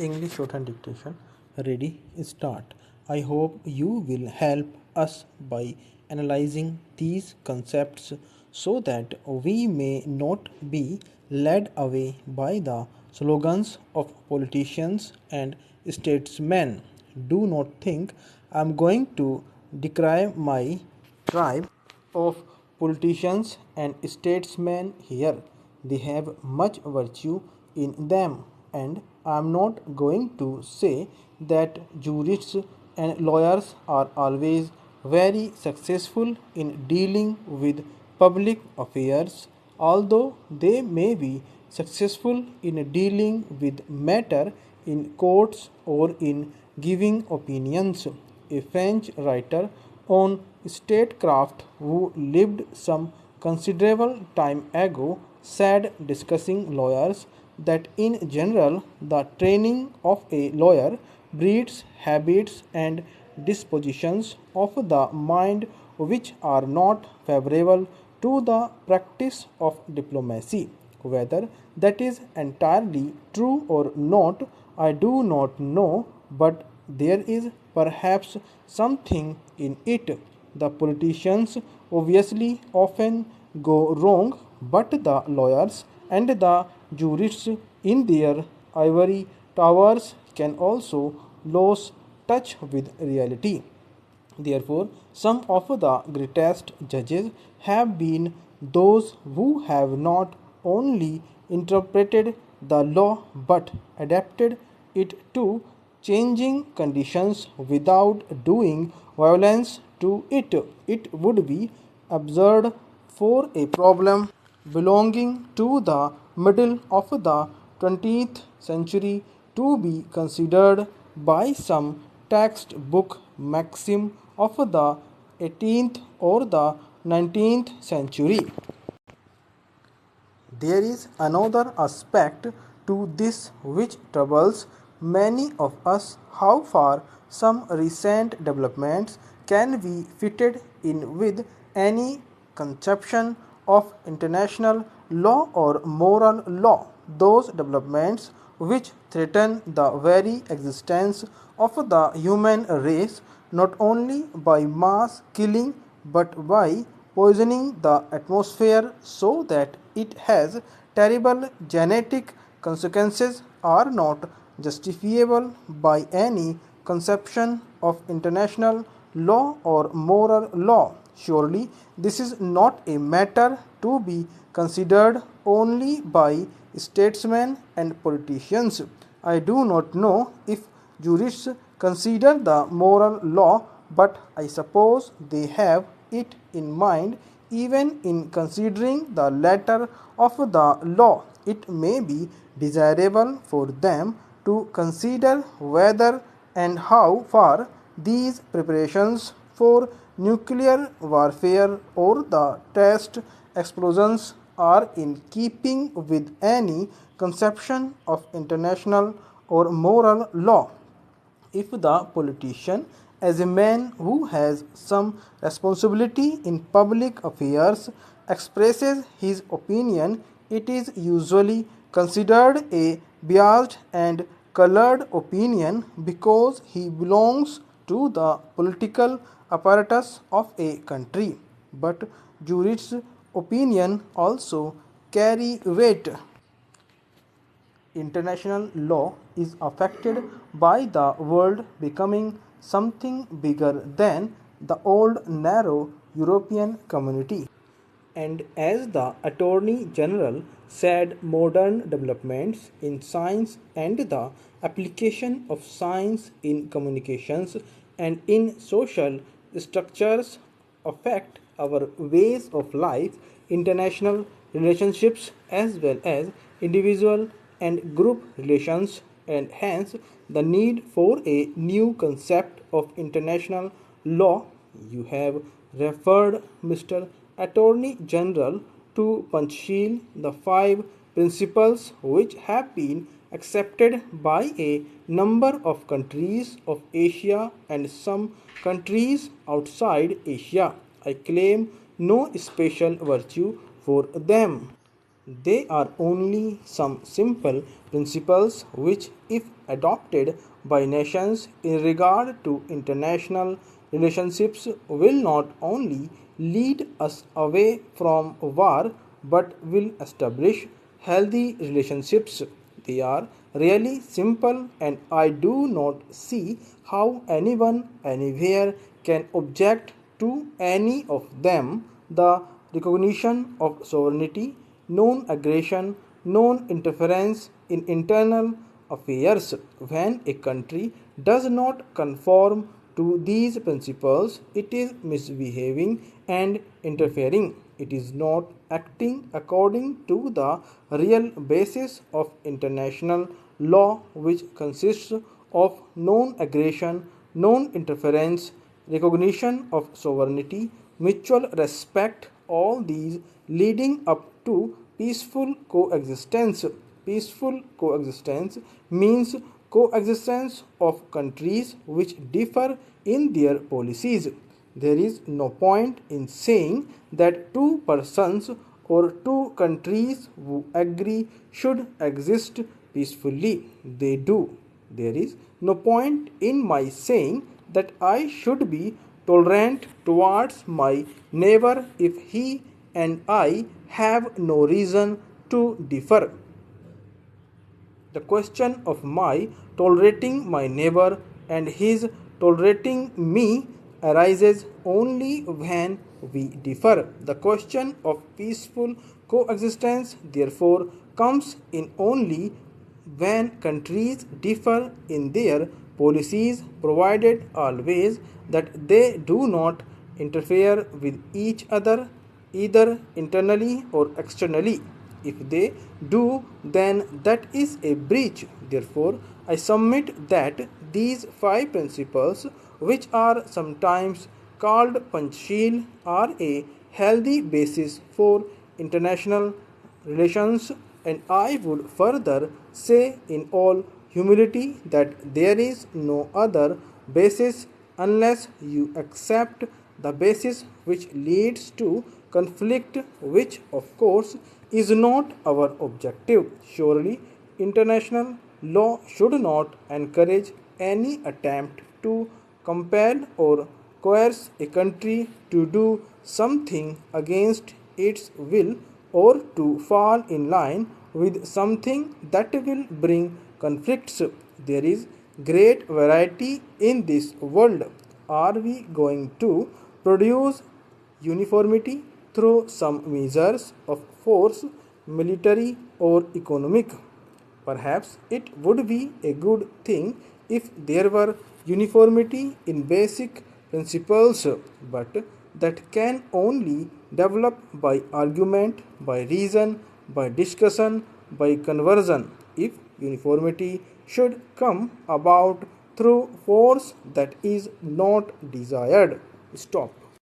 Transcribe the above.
English shorthand dictation. Ready? Start. I hope you will help us by analyzing these concepts so that we may not be led away by the slogans of politicians and statesmen. Do not think I am going to decry my tribe of politicians and statesmen here. They have much virtue in them, and I am not going to say that jurists and lawyers are always very successful in dealing with public affairs, although they may be successful in dealing with matter in courts or in giving opinions. A French writer on statecraft who lived some considerable time ago said, discussing lawyers, that in general the training of a lawyer breeds habits and dispositions of the mind which are not favorable to the practice of diplomacy. Whether that is entirely true or not, I do not know, but there is perhaps something in it. The politicians obviously often go wrong, but the lawyers and the jurists in their ivory towers can also lose touch with reality. Therefore, some of the greatest judges have been those who have not only interpreted the law but adapted it to changing conditions without doing violence to it. It would be absurd for a problem belonging to the middle of the 20th century to be considered by some textbook maxim of the 18th or the 19th century. There is another aspect to this which troubles many of us: how far some recent developments can be fitted in with any conception of international law or moral law. Those developments which threaten the very existence of the human race, not only by mass killing but by poisoning the atmosphere so that it has terrible genetic consequences, are not justifiable by any conception of international law or moral law. Surely, this is not a matter to be considered only by statesmen and politicians. I do not know if jurists consider the moral law, but I suppose they have it in mind even in considering the letter of the law. It may be desirable for them to consider whether and how far these preparations for nuclear warfare or the test explosions are in keeping with any conception of international or moral law. If the politician, as a man who has some responsibility in public affairs, expresses his opinion, it is usually considered a biased and colored opinion because he belongs to the political apparatus of a country. But jurists' opinion also carry weight. International law is affected by the world becoming something bigger than the old narrow European community. And as the Attorney General said, modern developments in science and the application of science in communications and in social structures affect our ways of life, international relationships, as well as individual and group relations, and hence the need for a new concept of international law. You have referred, Mr. Attorney General, to Panchsheel, the five principles which have been accepted by a number of countries of Asia and some countries outside Asia. I claim no special virtue for them. They are only some simple principles which, if adopted by nations in regard to international relationships, will not only lead us away from war but will establish healthy relationships. They are really simple, and I do not see how anyone anywhere can object to any of them. The recognition of sovereignty, non-aggression, non-interference in internal affairs. When a country does not conform to these principles, it is misbehaving and interfering. It is not acting according to the real basis of international law, which consists of non-aggression, non-interference, recognition of sovereignty, mutual respect, all these leading up to peaceful coexistence. Peaceful coexistence means coexistence of countries which differ in their policies. There is no point in saying that two persons or two countries who agree should exist peacefully. They do. There is no point in my saying that I should be tolerant towards my neighbor if he and I have no reason to differ. The question of my tolerating my neighbor and his tolerating me arises only when we differ. The question of peaceful coexistence, therefore, comes in only when countries differ in their policies, provided always that they do not interfere with each other either internally or externally. If they do, then that is a breach. Therefore, I submit that these five principles, which are sometimes called Panchsheel, are a healthy basis for international relations, and I would further say in all humility that there is no other basis unless you accept the basis which leads to conflict, which of course is not our objective. Surely, international law should not encourage any attempt to compel or coerce a country to do something against its will or to fall in line with something that will bring conflicts. There is great variety in this world. Are we going to produce uniformity through some measures of force, military or economic? Perhaps it would be a good thing if there were uniformity in basic principles, but that can only develop by argument, by reason, by discussion, by conversion. If uniformity should come about through force, that is not desired. Stop.